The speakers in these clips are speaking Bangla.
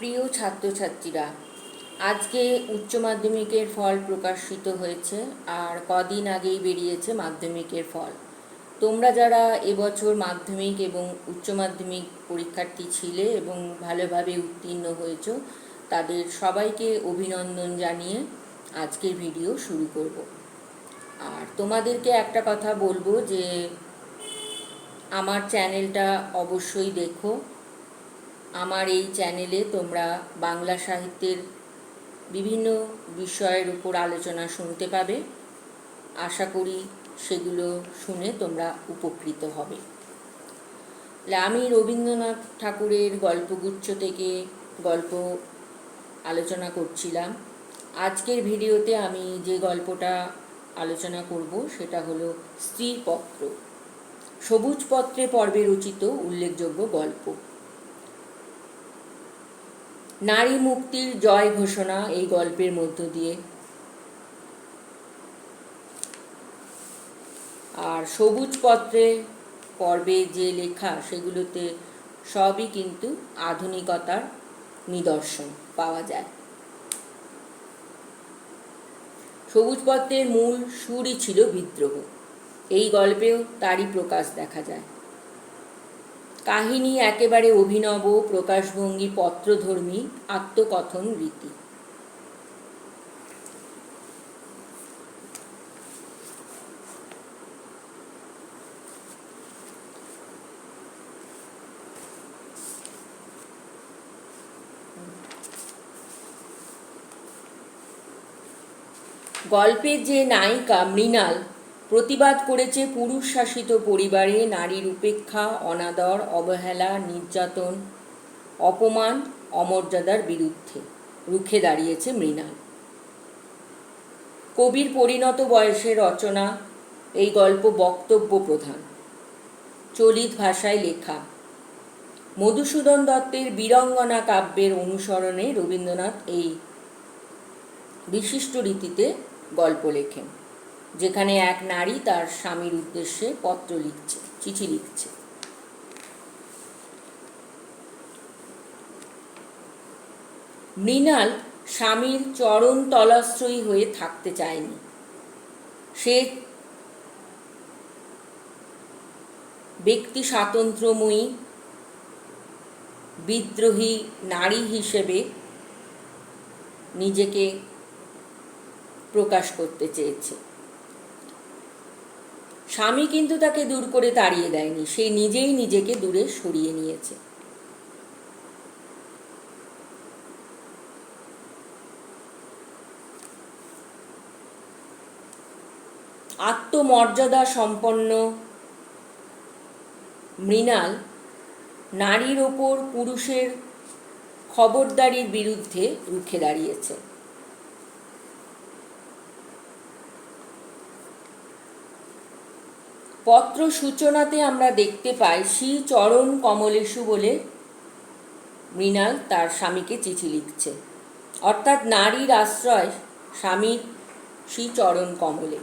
প্রিয় ছাত্রছাত্রীরা, আজকে উচ্চ মাধ্যমিকের ফল প্রকাশিত হয়েছে আর কদিন আগেই বেরিয়েছে মাধ্যমিকের ফল। তোমরা যারা এবছর মাধ্যমিক এবং উচ্চ মাধ্যমিক পরীক্ষার্থী ছিলে এবং ভালোভাবে উত্তীর্ণ হয়েছ, তাদের সবাইকে অভিনন্দন জানিয়ে আজকের ভিডিও শুরু করব। আর তোমাদেরকে একটা কথা বলবো যে আমার চ্যানেলটা অবশ্যই দেখো। আমার এই চ্যানেলে তোমরা বাংলা সাহিত্যের বিভিন্ন বিষয়ের উপর আলোচনা শুনতে পাবে। আশা করি সেগুলো শুনে তোমরা উপকৃত হবে। আমি রবীন্দ্রনাথ ঠাকুরের গল্পগুচ্ছ থেকে গল্প আলোচনা করছিলাম। আজকের ভিডিওতে আমি যে গল্পটা আলোচনা করব সেটা হলো স্ত্রীপত্র, সবুজ পত্রে পর্বে রচিত উল্লেখযোগ্য গল্প। নারী মুক্তির জয় ঘোষণা এই গল্পের মধ্য দিয়ে, আর সবুজ পত্রে পর্বে যে লেখা সেগুলোতে সবই কিন্তু আধুনিকতার নিদর্শন পাওয়া যায়। সবুজ পত্রের মূল সুরই ছিল বিদ্রোহ। এই গল্পেও তারই প্রকাশ দেখা যায়। কাহিনী একেবারে অভিনব, প্রকাশভঙ্গি পত্রধর্মী, আত্মকথন রীতি। গল্পের যে নায়িকা মৃণাল প্রতিবাদ করেছে পুরুষ শাসিত পরিবারে নারীর উপেক্ষা, অনাদর, অবহেলা, নির্যাতন, অপমান, অমর্যাদার বিরুদ্ধে রুখে দাঁড়িয়েছে মৃণাল। কবির পরিণত বয়সে রচনা, এই গল্প বক্তব্য প্রধান, চলিত ভাষায় লেখা। মধুসূদন দত্তের বীরঙ্গনা কাব্যের অনুসরণে রবীন্দ্রনাথ এই বিশিষ্ট রীতিতে গল্প লেখেন, যেখানে এক নারী তার স্বামীর উদ্দেশ্যে পত্র লিখছে, চিঠি লিখছে। মৃণাল স্বামীর চরণ তলাশ্রয়ী হয়ে থাকতে চায়নি। সে ব্যক্তি স্বাতন্ত্র্যময়ী বিদ্রোহী নারী হিসেবে নিজেকে প্রকাশ করতে চেয়েছে। স্বামী কিন্তু তাকে দূর করে তাড়িয়ে দেয়নি, সে নিজেই নিজেকে দূরে সরিয়ে নিয়েছে। আত্মমর্যাদা সম্পন্ন মৃণাল নারীর ওপর পুরুষের খবরদারির বিরুদ্ধে রুখে দাঁড়িয়েছে। পত্র সূচনাতে আমরা দেখতে পাই শ্রী চরণ কমলেশু বলে মৃণাল তার স্বামীকে চিঠি লিখছে, অর্থাৎ নারীর আশ্রয় স্বামীর শ্রী চরণ কমলে।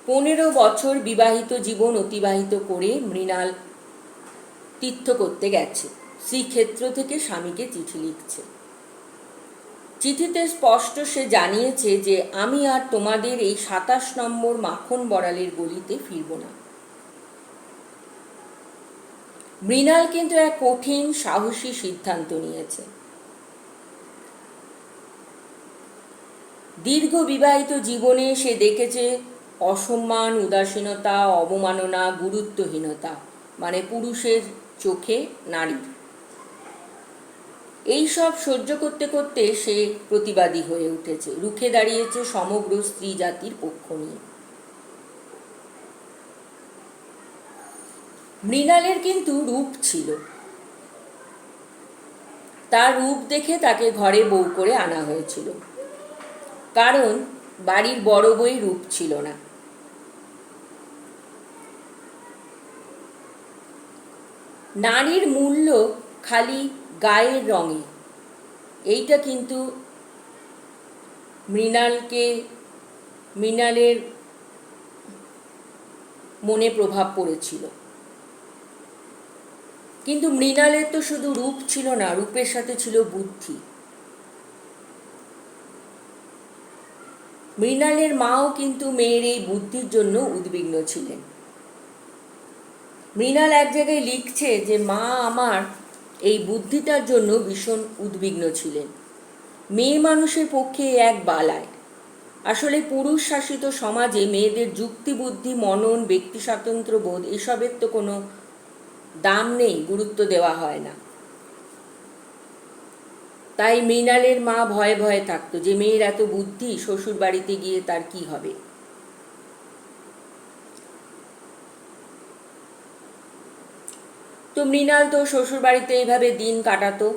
15 বছর বিবাহিত জীবন অতিবাহিত করে মৃণাল তীর্থ করতে গেছে, শ্রীক্ষেত্র থেকে স্বামীকে চিঠি লিখছে। চিঠিতে স্পষ্ট সে জানিয়েছে যে আমি আর তোমাদের এই 27 নম্বর মাখন বড়ালের গলিতে ফিরব না। মৃণাল কিন্তু এক কঠিন সাহসী সিদ্ধান্ত নিয়েছে। দীর্ঘ বিবাহিত জীবনে সে দেখেছে অসম্মান, উদাসীনতা, অবমাননা, গুরুত্বহীনতা, মানে পুরুষের চোখে নারী। এই সব সহ্য করতে করতে সে প্রতিবাদী হয়ে উঠেছে, রুখে দাঁড়িয়েছে সমগ্র স্ত্রী জাতির পক্ষ নিয়ে। মৃণালের কিন্তু রূপ ছিল। তার রূপ দেখে তাকে ঘরে বউ করে আনা হয়েছিল, কারণ বাড়ির বড় বই রূপ ছিল না। নারীর মূল্য খালি গায়ের রঙে, এইটা কিন্তু মৃণালের মনে প্রভাব পড়েছিল। কিন্তু মৃণালের তো শুধু রূপ ছিল না, রূপের সাথে ছিল বুদ্ধি। মৃণালের মাও কিন্তু মেয়ের এই বুদ্ধির জন্য উদ্বিগ্ন ছিলেন। মৃণাল এক জায়গায় লিখছে যে মা আমার এই বুদ্ধিটার জন্য ভীষণ উদ্বিগ্ন ছিলেন। মেয়ে মানুষের পক্ষে এক বালায়। আসলে পুরুষ শাসিত সমাজে মেয়েদের যুক্তি, বুদ্ধি, মনন, ব্যক্তি স্বাতন্ত্র্য বোধ এসবের তো কোনো দাম নেই, গুরুত্ব দেওয়া হয় না। তাই মৃণালের মা ভয়ে ভয়ে থাকতো যে মেয়ের এত বুদ্ধি, শ্বশুর বাড়িতে গিয়ে তার কি হবে। তো মৃণাল তো শ্বশুর বাড়িতে এইভাবে দিন কাটাতো।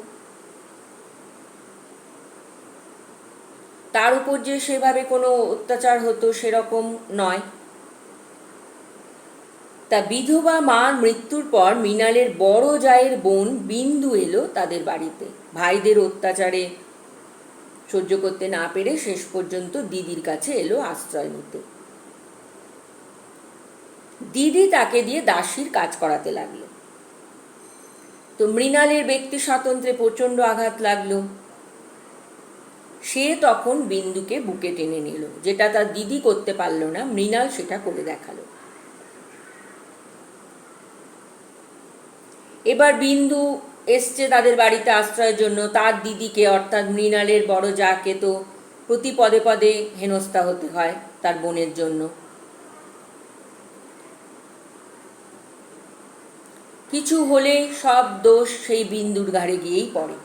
তার উপর যে সেভাবে কোনো অত্যাচার হতো সেরকম নয়। তা বিধবা মার মৃত্যুর পর মৃণালের বড় জায়ের বোন বিন্দু এলো তাদের বাড়িতে। ভাইদের অত্যাচারে সহ্য করতে না পেরে শেষ পর্যন্ত দিদির কাছে এলো আশ্রয় নিতে। দিদি তাকে দিয়ে দাসীর কাজ করাতে লাগলো। তো মৃণালের ব্যক্তি স্বাতন্ত্র্যে প্রচণ্ড আঘাত লাগলো। সে তখন বিন্দুকে বুকে টেনে নিল, যেটা তার দিদি করতে পারল না, মৃণাল সেটা করে দেখালো। এবার বিন্দু এসছে তাদের বাড়িতে আশ্রয়ের জন্য। তার দিদিকে অর্থাৎ মৃণালের বড় জাকে তো প্রতি পদে পদে হেনস্থা হতে হয় তার বোনের জন্য। কিছু হলে সব দোষ সেই বিন্দুর ঘাড়ে গিয়েই পড়ে।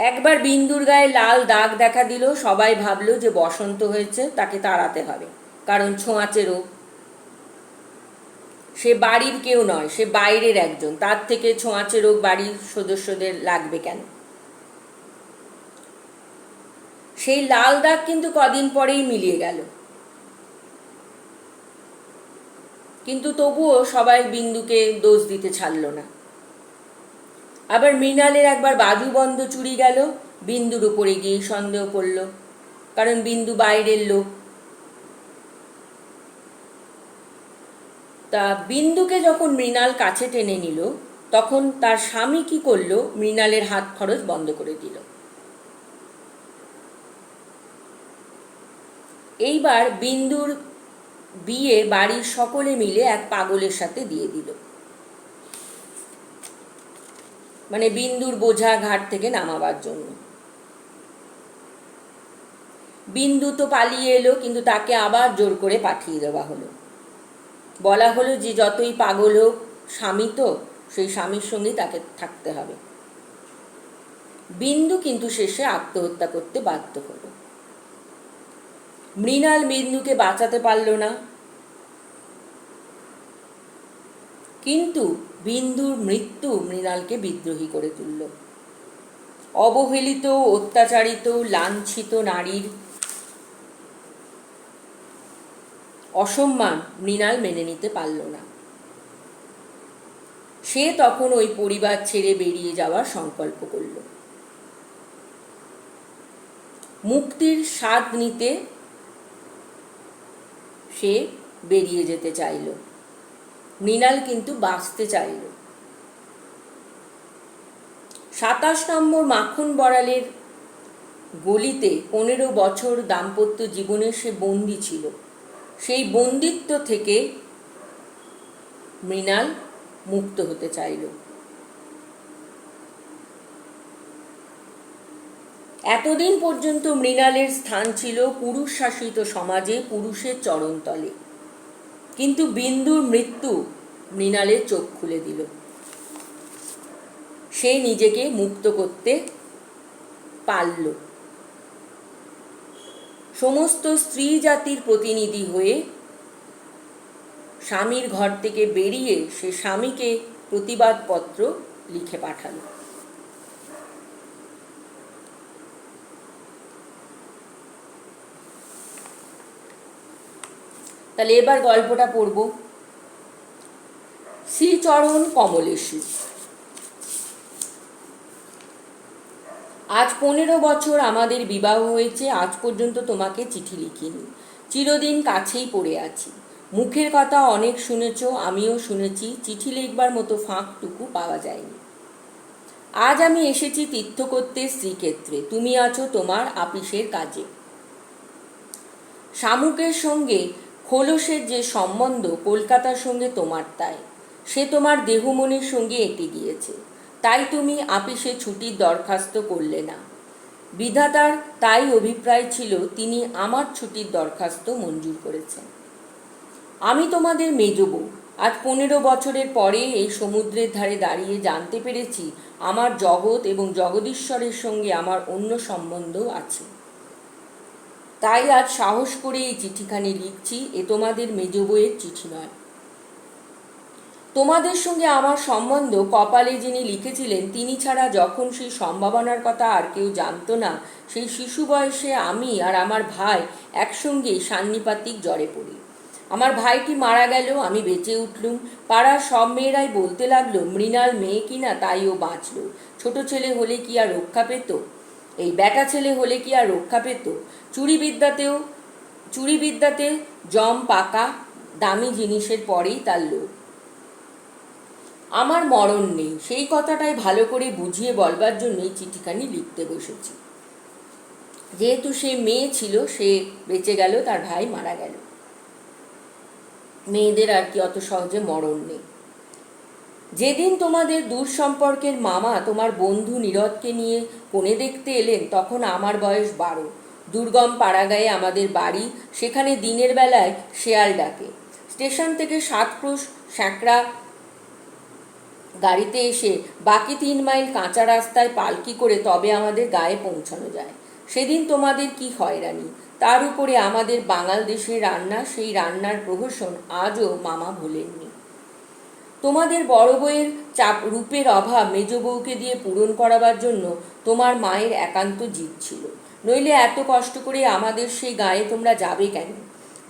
একবার বিন্দুর গায়ে লাল দাগ দেখা দিল, সবাই ভাবলো যে বসন্ত হয়েছে, তাকে তাড়াতে হবে, কারণ ছোঁয়াচে রোগ। সে বাড়ির কেউ নয়, সে বাইরের একজন, তার থেকে ছোঁয়াচে রোগ বাড়ির সদস্যদের লাগবে কেন? সেই লাল দাগ কিন্তু কদিন পরেই মিলিয়ে গেল। কিন্তু তবুও সবাই বিন্দুকে দোষ দিতে ছাড়ল না। আবার মৃণালের একবার বাজুবন্ধ চুরি গেল, বিন্দুর উপরে গিয়ে সন্দেহ করল, কারণ বিন্দু বাইরের লোক। তা বিন্দুকে যখন মৃণাল কাছে টেনে নিল, তখন তার স্বামী কি করলো, মৃণালের হাত খরচ বন্ধ করে দিল। এইবার বিন্দুর বিয়ে বাড়ির সকলে মিলে এক পাগলের সাথে দিয়ে দিল। মানে বিন্দুর বোঝা ঘাট থেকে নামাবার জন্য। বিন্দু তো পালিয়ে এলো, কিন্তু তাকে আবার জোর করে পাঠিয়ে দেওয়া হলো। বলা হলো যে যতই পাগল হোক, স্বামী তো, সেই স্বামীর সঙ্গেই তাকে থাকতে হবে। বিন্দু কিন্তু শেষে আত্মহত্যা করতে বাধ্য হলো। মৃণাল বিন্দুকে বাঁচাতে পারল না, কিন্তু বিন্দুর মৃত্যু মৃণালকে বিদ্রোহী করে তুলল। অবহেলিত, অত্যাচারিত, লাঞ্ছিত নারীর অসম্মান মৃণাল মেনে নিতে পারল না। সে তখন ওই পরিবার ছেড়ে বেরিয়ে যাওয়ার সংকল্প করল। মুক্তির স্বাদ নিতে সে বেরিয়ে যেতে চাইল। মৃণাল কিন্তু বাঁচতে চাইল। 27 নম্বর মাখন বড়ালের গলিতে 15 বছর দাম্পত্য জীবনে সে বন্দী ছিল। সেই বন্দিত্ব থেকে মৃণাল মুক্ত হতে চাইল। এতদিন পর্যন্ত মৃণালের স্থান ছিল পুরুষ শাসিত সমাজে, পুরুষের চরণতলে। কিন্তু বিন্দুর মৃত্যু মৃণালের চোখ খুলে দিল। সে নিজেকে মুক্ত করতে পারল। সমস্ত স্ত্রী জাতির প্রতিনিধি হয়ে স্বামীর ঘর থেকে বেরিয়ে সে স্বামীকে প্রতিবাদপত্র লিখে পাঠালো। তাহলে এবার গল্পটা পড়ব। শ্রীচরণ কমলেশু। আজ 15 বছর আমাদের বিবাহ হয়েছে, আজ পর্যন্ত তোমাকে চিঠি লিখিনি। চিরদিন কাছেই পড়ে আছি। মুখের কথা অনেক শুনেছ, আমিও শুনেছি, চিঠি লিখবার মতো ফাঁকটুকু পাওয়া যায়নি। আজ আমি এসেছি তীর্থ করতে শ্রীক্ষেত্রে, তুমি আছো তোমার আপিসের কাজে। শামুকের সঙ্গে খোলসের যে সম্বন্ধ কলকাতার সঙ্গে তোমার তাই, সে তোমার দেহমনের সঙ্গে এঁটে গিয়েছে, তাই তুমি আপিসে ছুটির দরখাস্ত করলে না। বিধাতার তাই অভিপ্রায় ছিল, তিনি আমার ছুটির দরখাস্ত মঞ্জুর করেছেন। আমি তোমাদের মেজ বউ। আজ 15 বছরের পরে এই সমুদ্রের ধারে দাঁড়িয়ে জানতে পেরেছি আমার জগৎ এবং জগদীশ্বরের সঙ্গে আমার অন্য সম্বন্ধ আছে। তাই আজ সাহস করে এই চিঠিখানি লিখছি। এ তোমাদের মেজ বউয়ের চিঠি নয়। তোমাদের সঙ্গে আমার সম্বন্ধ কপালে যিনি লিখেছিলেন, তিনি ছাড়া যখন সেই সম্ভাবনার কথা আর কেউ জানত না, সেই শিশু বয়সে আমি আর আমার ভাই একসঙ্গে সান্নিপাতিক জ্বরে পড়ি। আমার ভাইটি মারা গেল, আমি বেঁচে উঠলুম। পাড়ার সব মেয়েরাই বলতে লাগলো, মৃণাল মেয়ে কিনা, তাই ও বাঁচল। ছোট ছেলে হলে কি আর রক্ষা পেত? এই বেটা ছেলে হলে কি আর রক্ষা পেত? চুরিবিদ্যাতে জম পাকা, দামি জিনিসের পরেই তার লোভ। আমার মরণ নেই, সেই কথাটাই ভালো করে বুঝিয়ে বলবার জন্যই চিঠিখানি লিখতে বসেছি। যেহেতু সে মেয়ে ছিল, সে বেঁচে গেল, তার ভাই মারা গেল। মেয়েদের আর কি অত সহজে মরণ নেই। যেদিন তোমাদের দূর সম্পর্কের মামা তোমার বন্ধু নীরদকে নিয়ে কনে দেখতে এলেন, তখন আমার বয়স 12। দুর্গম পাড়াগায়ে আমাদের বাড়ি, সেখানে দিনের বেলায় শেয়াল ডাকে। স্টেশন থেকে 7 ক্রোশ স্যাঁকড়া গাড়িতে এসে বাকি 3 মাইল কাঁচা রাস্তায় পালকি করে তবে আমাদের গায়ে পৌঁছানো যায়। সেদিন তোমাদের কি হয়রানি! তার উপরে আমাদের বাঙাল দেশের রান্না, সেই রান্নার প্রহসন আজও মামা ভোলেননি। তোমাদের বড় বউয়ের রূপের অভাব মেজ বউকে দিয়ে পূরণ করাবার জন্য তোমার মায়ের একান্ত জিদ ছিল। নইলে এত কষ্ট করে আমাদের সেই গায়ে তোমরা যাবে কেন?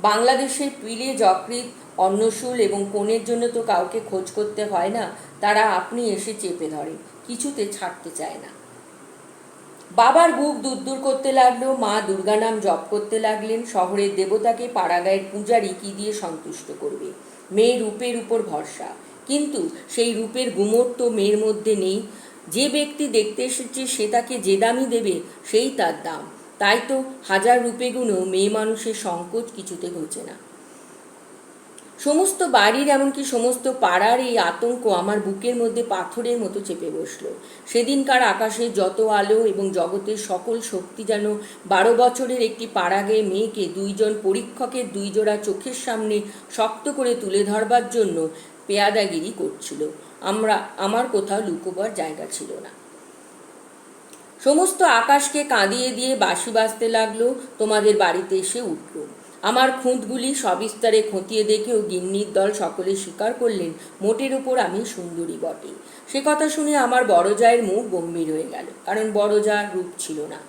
বাংলাদেশের পিলে যকৃৎ, অন্নশূল এবং কনের জন্য তো কাউকে খোঁজ করতে হয় না, তারা আপনি এসে চেপে ধরে, কিছুতে ছাড়তে চায় না। বাবার বুক দুরদুর করতে লাগলো, মা দুর্গা নাম জপ করতে লাগলেন। শহরের দেবতাকে পাড়াগাঁয়ের পূজারি কি দিয়ে সন্তুষ্ট করবে? মেয়ের রূপের উপর ভরসা, কিন্তু সেই রূপের গুমর তো মেয়ের মধ্যে নেই। যে ব্যক্তি দেখতে এসেছে সে তাকে যে দামই দেবে সেই তার দাম। তাই তো হাজার রূপে গুণেও মেয়ে মানুষের সংকোচ কিছুতে ঘোচে না। সমস্ত বাড়ির, এমনকি সমস্ত পাড়ার এই আতঙ্ক আমার বুকের মধ্যে পাথরের মতো চেপে বসল। সেদিনকার আকাশের যত আলো এবং জগতের সকল শক্তি যেন 12 বছরের একটি পাড়াগে মেয়েকে 2 জন পরীক্ষকের 2 জোড়া চোখের সামনে শক্ত করে তুলে ধরবার জন্য পেয়াদাগিরি করছিল। আমার কোথাও লুকোবার জায়গা ছিল না। সমস্ত আকাশকে কাঁদিয়ে দিয়ে বাঁশি বাজতে লাগলো। তোমাদের বাড়িতে এসে উঠল। আমার খুঁতগুলি সবিস্তারে খতিয়ে দেখেও গিন্নির দল সকলে স্বীকার করলেন, মোটের ওপর আমি সুন্দরী বটে। সে কথা শুনে আমার বড় জায়ের মুখ গম্ভীর হয়ে গেল, কারণ বড় জার রূপ ছিল না।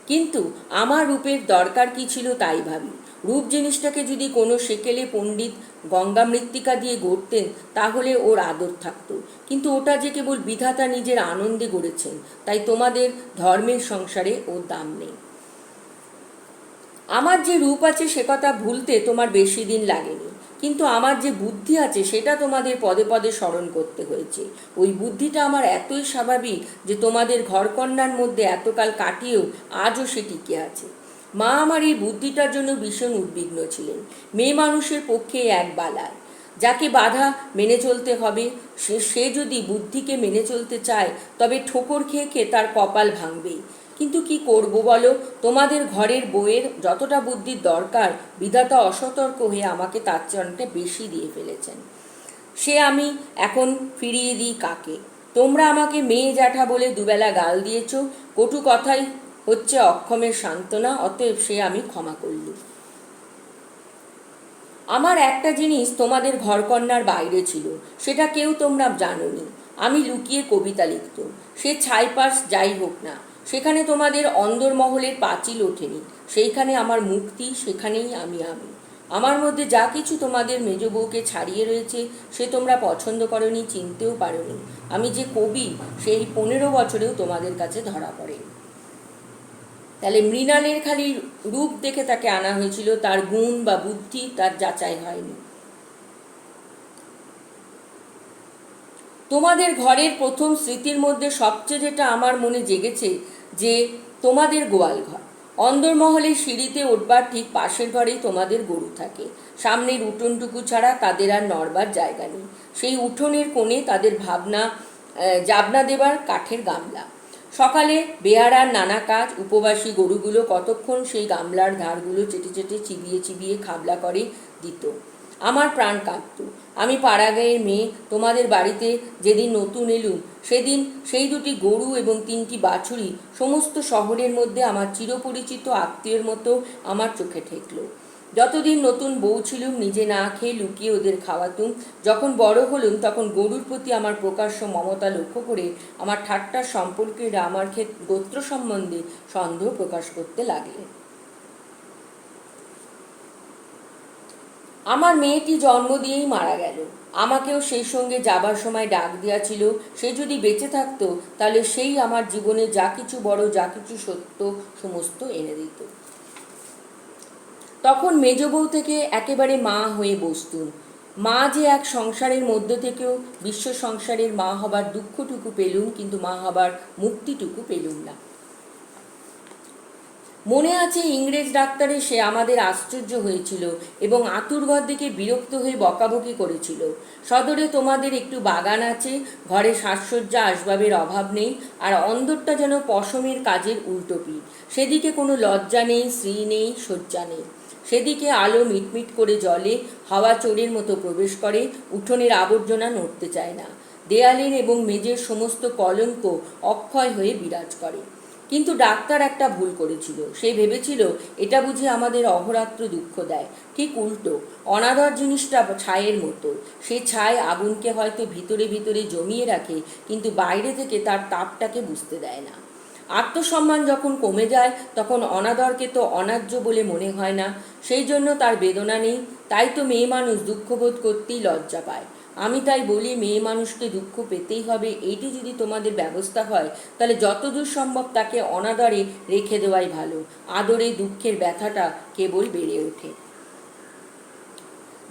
কিন্তু আমার রূপের দরকার কি ছিল তাই ভাবি। রূপ জিনিসটাকে যদি কোনো সেকেলে পণ্ডিত গঙ্গা মৃত্তিকা দিয়ে গড়তেন, তাহলে ওর আদর থাকতো। কিন্তু ওটা যে কেবল বিধাতা নিজের আনন্দে গড়েছেন, তাই তোমাদের ধর্মের সংসারে ওর দাম নেই। আমার যে রূপ আছে সে কথা ভুলতে তোমার বেশি দিন লাগেনি, কিন্তু আমার যে বুদ্ধি আছে সেটা তোমাদের পদে পদে স্মরণ করতে হয়েছে। ওই বুদ্ধিটা আমার এতই স্বাভাবিক যে তোমাদের ঘরকন্যার মধ্যে এতকাল কাটিয়েও আজও সে টিকে আছে। মা আমার এই বুদ্ধিটার জন্য ভীষণ উদ্বিগ্ন ছিলেন। মেয়ে মানুষের পক্ষে এক বালায়, যাকে বাধা মেনে চলতে হবে, সে যদি বুদ্ধিকে মেনে চলতে চায় তবে ঠোকর খেয়ে খেয়ে তার কপাল ভাঙবেই। কিন্তু কি করব বলো? তোমাদের ঘরের বউয়ের যতটা বুদ্ধির দরকার, বিধাতা অসতর্ক হয়ে আমাকে তার চেয়ে বেশি দিয়ে ফেলেছেন। সে আমি এখন ফিরিয়ে দিই কাকে? তোমরা আমাকে মেয়ে জ্যাঠা বলে দুবেলা গাল দিয়েছ, কটু কথাই হচ্ছে অক্ষমের সান্ত্বনা, অতএব সে আমি ক্ষমা করলুম। আমার একটা জিনিস তোমাদের ঘরকন্যার বাইরে ছিল, সেটা কেউ তোমরা জানোনি। আমি লুকিয়ে কবিতা লিখতাম। সে ছাইপাস যাই হোক না, সেখানে তোমাদের অন্দরমহলের পাঁচিল ওঠেনি। সেইখানে আমার মুক্তি, সেখানেই আমি। আমার মধ্যে যা কিছু তোমাদের মেজ বউকে ছাড়িয়ে রয়েছে সে তোমরা পছন্দ করনি, চিনতেও পারোনি। আমি যে কবি সেই 15 বছরেও তোমাদের কাছে ধরা পড়ে। তাহলে মৃণালের খালি রূপ দেখে তাকে আনা হয়েছিল, তার গুণ বা বুদ্ধি তার যাচাই হয়নি। তোমাদের ঘরের প্রথম স্মৃতির মধ্যে সবচেয়ে যেটা আমার মনে জেগেছে যে তোমাদের গোয়াল ঘর। অন্দরমহলের সিঁড়িতে উঠবার ঠিক পাশের ঘরেই তোমাদের গরু থাকে। সামনের উঠোনটুকু ছাড়া তাদের আর নড়বার জায়গা নেই। সেই উঠোনের কোণে তাদের জাবনা দেবার কাঠের গামলা। সকালে বেয়ারার নানা কাজ, উপবাসী গরুগুলো কতক্ষণ সেই গামলার ধারগুলো চেটে চেটে চিবিয়ে চিবিয়ে খাবলা করে দিত। আমার প্রাণ কাঁপত। আমি পাড়াগাঁয়ের মেয়ে, তোমাদের বাড়িতে যেদিন নতুন এলুম সেদিন সেই দুটি গরু এবং 3টি বাছুরি সমস্ত শহরের মধ্যে আমার চিরপরিচিত আত্মীয়ের মতো আমার চোখে ঠেকল। যতদিন নতুন বউ ছিলুম নিজে না খেয়ে লুকিয়ে ওদের খাওয়াতুম। যখন বড় হলুম তখন গরুর প্রতি আমার প্রকাশ্য মমতা লক্ষ্য করে আমার ঠাট্টার সম্পর্কেরা আমার গোত্র সম্বন্ধে সন্দেহ প্রকাশ করতে লাগলেন। আমার মেয়েটি জন্ম দিয়েই মারা গেল। আমাকেও সেই সঙ্গে যাবার সময় ডাক দিয়াছিল, সে যদি বেঁচে থাকতো তাহলে সেই আমার জীবনে যা কিছু বড়, যা কিছু সত্য সমস্ত এনে দিত। তখন মেজ বউ থেকে একেবারে মা হয়ে বসতুম। মা যে এক সংসারের মধ্যে থেকেও বিশ্ব সংসারের মা হবার দুঃখটুকু পেলুম, কিন্তু মা হবার মুক্তিটুকু পেলুম না। মনে আছে ইংরেজ ডাক্তারে সে আমাদের আশ্চর্য হয়েছিল এবং আতুরঘর দিকে বিরক্ত হয়ে বকাবকি করেছিল। সদরে তোমাদের একটু বাগান আছে, ঘরে সাজসজ্জা আসবাবের অভাব নেই, আর অন্দরটা যেন পশমের কাজের উল্টোপি। সেদিকে কোনো লজ্জা নেই, শ্রী নেই, শয্যা নেই। সেদিকে আলো মিটমিট করে জ্বলে, হাওয়া চোরের মতো প্রবেশ করে, উঠোনের আবর্জনা নড়তে চায় না, দেয়ালের এবং মেঝের সমস্ত কলঙ্ক অক্ষয় হয়ে বিরাজ করে। কিন্তু ডাক্তার একটা ভুল করেছিল। সে ভেবেছিল এটা বুঝি আমাদের অহরাত্র দুঃখ দেয়। ঠিক উল্টো, অনাদর জিনিসটা ছায়ের মতো। সে ছাই আগুনকে হয়তো ভিতরে ভিতরে জমিয়ে রাখে, কিন্তু বাইরে থেকে তার তাপটাকে বুঝতে দেয় না। আত্মসম্মান যখন কমে যায় তখন অনাদরকে তো অন্যায্য বলে মনে হয় না, সেই জন্য তার বেদনা নেই। তাই তো মেয়ে মানুষ দুঃখবোধ করতেই লজ্জা পায়। আমি তাই বলি, মেয়ে মানুষকে দুঃখ পেতেই হবে, এইটি যদি তোমাদের ব্যবস্থা হয় তাহলে যতদূর সম্ভব তাকে অনাদরে রেখে দেওয়াই ভালো। আদরে দুঃখের ব্যথাটা কেবল বেড়ে ওঠে।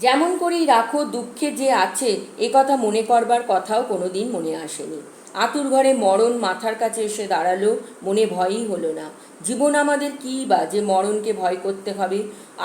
যেমন করেই রাখো, দুঃখে যে আছে এ কথা মনে করবার কথাও কোনোদিন মনে আসেনি। আতুর ঘরে মরণ মাথার কাছে এসে দাঁড়ালো, মনে ভয়ই হলো না। জীবন আমাদের কী বা যে মরণকে ভয় করতে হবে?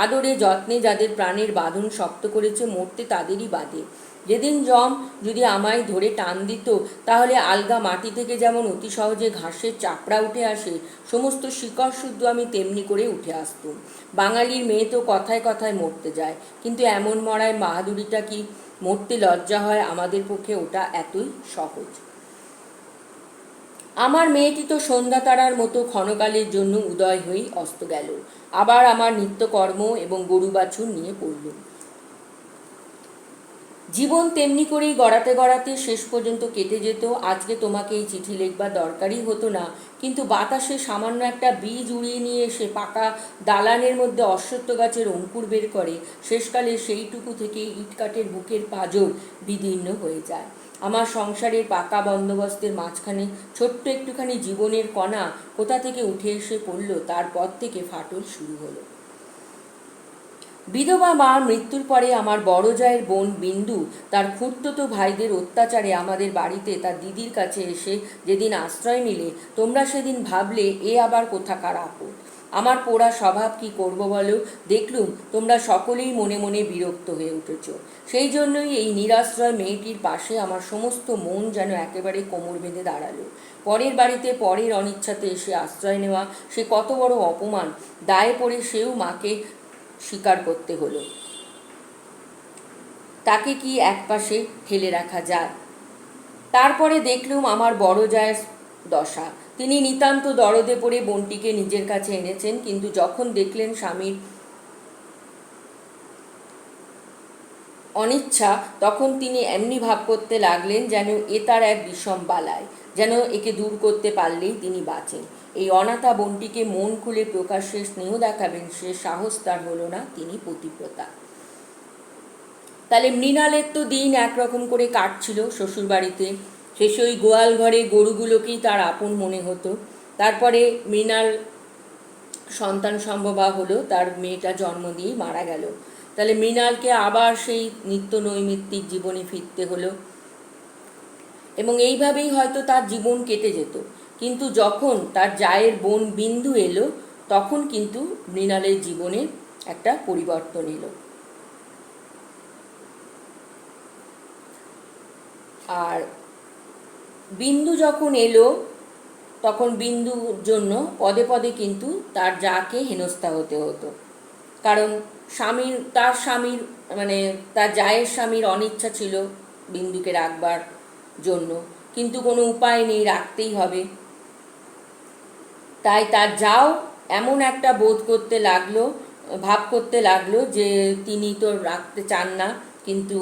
আদরে যত্নে যাদের প্রাণের বাঁধন শক্ত করেছে, মরতে তাদেরই বাঁধে। যেদিন যম যদি আমায় ধরে টান দিত, তাহলে আলগা মাটি থেকে যেমন অতি সহজে ঘাসের চাপড়া উঠে আসে, সমস্ত শিকড় শুদ্ধ আমি তেমনি করে উঠে আসতুম। বাঙালির মেয়ে তো কথায় কথায় মরতে যায়, কিন্তু এমন মরায় বাহাদুরিটা কি? মরতে লজ্জা হয়, আমাদের পক্ষে ওটা এতই সহজ। আমার মেয়েটি তো সন্ধ্যা তারার মতো ক্ষণকালের জন্য উদয় হয়েই অস্ত গেল। আবার আমার নিত্যকর্ম এবং গরু বাছুর নিয়ে পড়ল। জীবন তেমনি করেই গড়াতে গড়াতে শেষ পর্যন্ত কেটে যেত। আজকে তোমাকে এই চিঠি লিখবার দরকারই হতো না, কিন্তু বাতাসে সামান্য একটা বীজ উড়িয়ে নিয়ে এসে পাকা দালানের মধ্যে অশ্বত্থ গাছের অঙ্কুর বের করে। শেষকালে সেইটুকু থেকে ইটকাঠের বুকের পাঁজর বিদীর্ণ হয়ে যায়। আমার সংসারের পাকা বন্দোবস্তের মাঝখানে ছোট্ট একটুখানি জীবনের কণা কোথা থেকে উঠে এসে পড়ল, তারপর থেকে ফাটল শুরু হলো। বিধবা মার মৃত্যুর পরে আমার বড় জায়ের বোন বিন্দু তার খুড়তুতো ভাইদের অত্যাচারে আমাদের বাড়িতে তার দিদির কাছে এসে যেদিন আশ্রয় নিলে, তোমরা সেদিন ভাবলে এ আবার কোথাকার আপদ। আমার পোড়া স্বভাব কি করব বলো? দেখলুম তোমরা সকলেই মনে মনে বিরক্ত হয়ে উঠেছ। সেই জন্যই এই নিরাশ্রয় মেয়েটির পাশে আমার সমস্ত মন যেন একেবারে কোমর বেঁধে দাঁড়ালো। পরের বাড়িতে পরের অনিচ্ছাতে এসে আশ্রয় নেওয়া সে কত বড় অপমান! দায়ে পড়ে সেও মাকে স্বীকার করতে হলো। তাকে কি একপাশে ফেলে রাখা যায়? তারপরে দেখলুম আমার বড় জায়ের দশা। তিনি নিতান্ত দরদে পড়ে বোনটিকে নিজের কাছে এনেছেন, কিন্তু যখন দেখলেন স্বামীর অনিচ্ছা, তখন তিনি এমনি ভাব করতে লাগলেন যেন এ তার এক বিষম বালায়, যেন একে দূর করতে পারলেই তিনি বাঁচেন। এই অনাথা বোনটিকে মন খুলে প্রকাশ্যে স্নেহ দেখাবেন সে সাহস তার হলো না। তিনি পতিব্রতা। তাহলে মৃণালের তো দিন একরকম করে কাটছিল শ্বশুরবাড়িতে। শেষে ওই গোয়াল ঘরে গরুগুলোকেই তার আপন মনে হতো। তারপরে মৃণাল সন্তান সম্ভবা হলো, তার মেয়েটা জন্ম দিয়েই মারা গেল। তাহলে মৃণালকে আবার সেই নিত্য নৈমিত্তিক জীবনে ফিরতে হলো। এবং এইভাবেই হয়তো তার জীবন কেটে যেত। কিন্তু যখন তার জায়ের বোন বিন্দু এলো, তখন কিন্তু মৃণালের জীবনে একটা পরিবর্তন এলো। আর বিন্দু যখন এলো, তখন বিন্দুর জন্য পদে পদে কিন্তু তার জাকে হেনস্থা হতে হতো। কারণ তার স্বামীর মানে তার জায়ের স্বামীর অনিচ্ছা ছিল বিন্দুকে রাখবার জন্য, কিন্তু কোনো উপায় নেই, রাখতেই হবে। তাই তার যাও এমন একটা ভাব করতে লাগলো যে তিনি তো রাখতে চান না, কিন্তু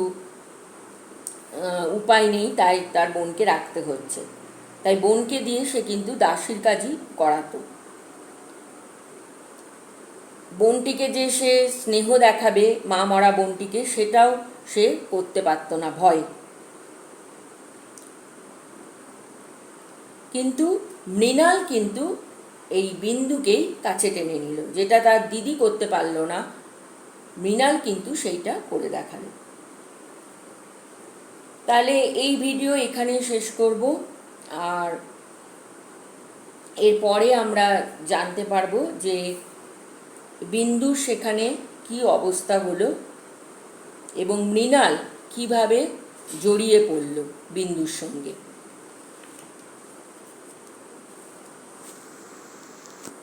উপায় নেই, তাই তার বোনকে রাখতে হচ্ছে। তাই বোনকে দিয়ে সে কিন্তু দাসীর কাজই করাতো। বোনটিকে যে সে স্নেহ দেখাবে, মা মরা বোনটিকে, সেটাও সে করতে পারত না, ভয়। কিন্তু মৃণাল কিন্তু এই বিন্দুকেই কাছে টেনে নিল, যেটা তার দিদি করতে পারল না, মৃণাল কিন্তু সেইটা করে দেখালো। তাহলে এই ভিডিও এখানেই শেষ করব, আর এরপরে আমরা জানতে পারবো যে বিন্দুর সেখানে কি অবস্থা হলো এবং মৃণাল কিভাবে জড়িয়ে পড়ল বিন্দুর সঙ্গে।